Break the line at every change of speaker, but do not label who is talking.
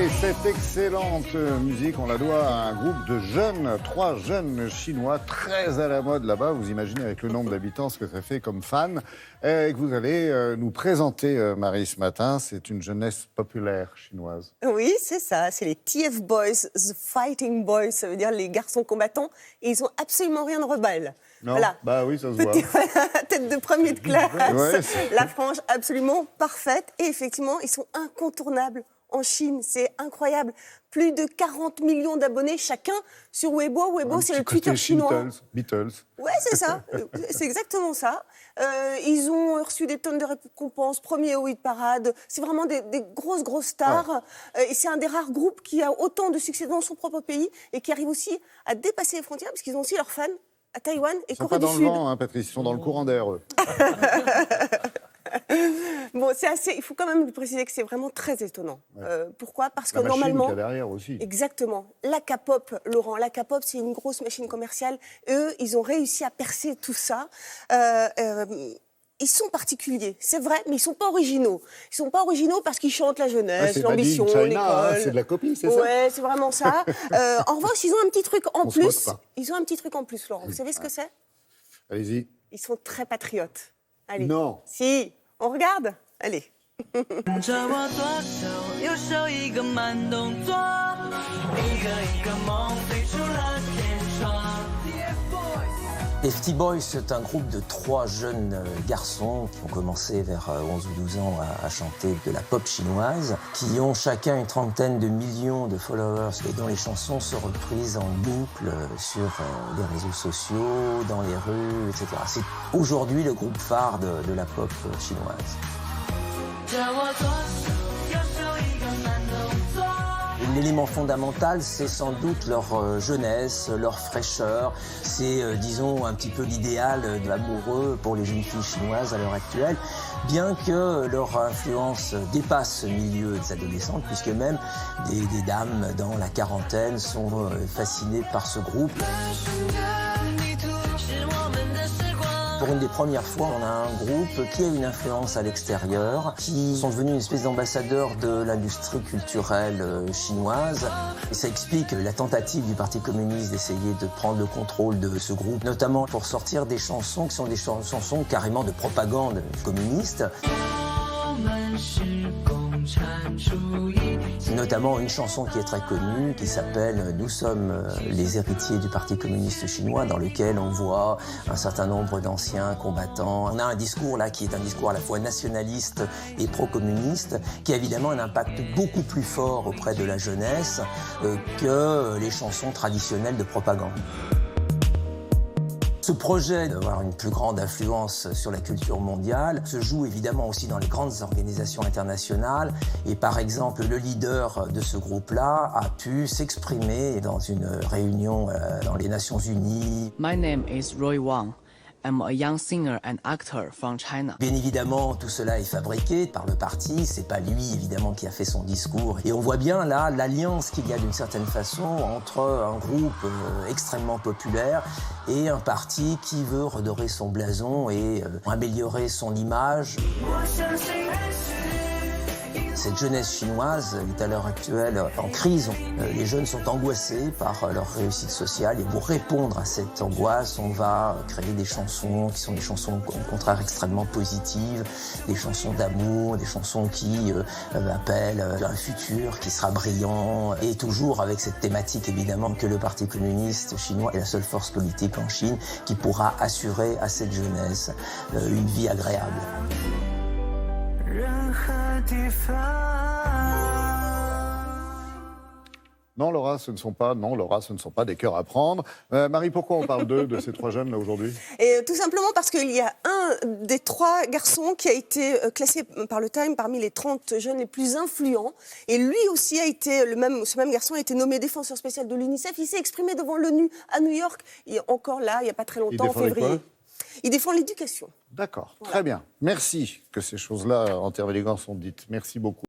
Et cette excellente musique, on la doit à un groupe de jeunes, 3 jeunes Chinois très à la mode là-bas. Vous imaginez avec le nombre d'habitants ce que ça fait comme fans. Et que vous allez nous présenter, Marie, ce matin. C'est une jeunesse populaire chinoise.
Oui, c'est ça. C'est les TF Boys, The Fighting Boys. Ça veut dire les garçons combattants. Et ils n'ont absolument rien de rebelle.
Non,
voilà.
Bah oui, ça se voit.
Tête de premier de classe.
Ouais,
la frange absolument parfaite. Et effectivement, ils sont incontournables. En Chine, c'est incroyable. Plus de 40 millions d'abonnés chacun sur Weibo. Weibo, c'est le Twitter chinois.
Beatles.
Ouais, c'est ça. C'est exactement ça. Ils ont reçu des tonnes de récompenses, premier au hit parade. C'est vraiment des grosses stars. Ouais. Et c'est un des rares groupes qui a autant de succès dans son propre pays et qui arrive aussi à dépasser les frontières parce qu'ils ont aussi leurs fans à Taïwan et Corée du Sud.
Ils sont pas dans le vent, hein, Patrice. Ils sont dans le courant d'air, eux.
Bon, c'est assez. Il faut quand même préciser que c'est vraiment très étonnant. Ouais. Pourquoi ? Parce que
la machine
normalement,
qu'il y a derrière aussi.
Exactement. La K-pop, Laurent, la K-pop, c'est une grosse machine commerciale. Eux, ils ont réussi à percer tout ça. Ils sont particuliers, c'est vrai, mais ils sont pas originaux. Ils sont pas originaux parce qu'ils chantent la jeunesse, l'ambition, l'école.
C'est de la copie, c'est ça ?
Ouais, c'est vraiment ça. En revanche, ils ont un petit truc en plus. Ils ont un petit truc en plus, Laurent. Vous savez ce que c'est ?
Allez-y.
Ils sont très patriotes. Allez.
Non.
Si. On regarde ? Allez.
Les FT Boys, c'est un groupe de 3 jeunes garçons qui ont commencé vers 11 ou 12 ans à chanter de la pop chinoise, qui ont chacun une trentaine de millions de followers et dont les chansons sont reprises en boucle sur les réseaux sociaux, dans les rues, etc. C'est aujourd'hui le groupe phare de la pop chinoise. L'élément fondamental, c'est sans doute leur jeunesse, leur fraîcheur. C'est, disons, un petit peu l'idéal de l'amoureux pour les jeunes filles chinoises à l'heure actuelle, bien que leur influence dépasse ce milieu des adolescentes, puisque même des dames dans la quarantaine sont fascinées par ce groupe. Pour une des premières fois, on a un groupe qui a une influence à l'extérieur, qui sont devenus une espèce d'ambassadeurs de l'industrie culturelle chinoise. Et ça explique la tentative du Parti communiste d'essayer de prendre le contrôle de ce groupe, notamment pour sortir des chansons qui sont des chansons carrément de propagande communiste. Notamment une chanson qui est très connue, qui s'appelle « Nous sommes les héritiers du Parti communiste chinois », dans lequel on voit un certain nombre d'anciens combattants. On a un discours là qui est un discours à la fois nationaliste et pro-communiste, qui a évidemment un impact beaucoup plus fort auprès de la jeunesse que les chansons traditionnelles de propagande. Ce projet d'avoir une plus grande influence sur la culture mondiale se joue évidemment aussi dans les grandes organisations internationales. Et par exemple, le leader de ce groupe-là a pu s'exprimer dans une réunion dans les Nations Unies.
My name is Roy Wang. I'm a young singer and actor from China.
Bien évidemment, tout cela est fabriqué par le parti. C'est pas lui, évidemment, qui a fait son discours. Et on voit bien là l'alliance qu'il y a d'une certaine façon entre un groupe extrêmement populaire et un parti qui veut redorer son blason et améliorer son image. Cette jeunesse chinoise est à l'heure actuelle en crise. Les jeunes sont angoissés par leur réussite sociale et pour répondre à cette angoisse, on va créer des chansons qui sont des chansons au contraire extrêmement positives, des chansons d'amour, des chansons qui appellent un futur qui sera brillant et toujours avec cette thématique évidemment que le Parti communiste chinois est la seule force politique en Chine qui pourra assurer à cette jeunesse une vie agréable.
Non, Laura, ce ne sont pas des cœurs à prendre. Marie, pourquoi on parle de ces 3 jeunes là aujourd'hui ?
Et tout simplement parce qu'il y a un des 3 garçons qui a été classé par le Time parmi les 30 jeunes les plus influents. Et lui aussi a été, ce même garçon a été nommé défenseur spécial de l'UNICEF. Il s'est exprimé devant l'ONU à New York, et encore là, il n'y a pas très longtemps, en février. Il défend l'éducation.
D'accord, voilà. Très bien. Merci que ces choses-là en termes d'élégance sont dites. Merci beaucoup.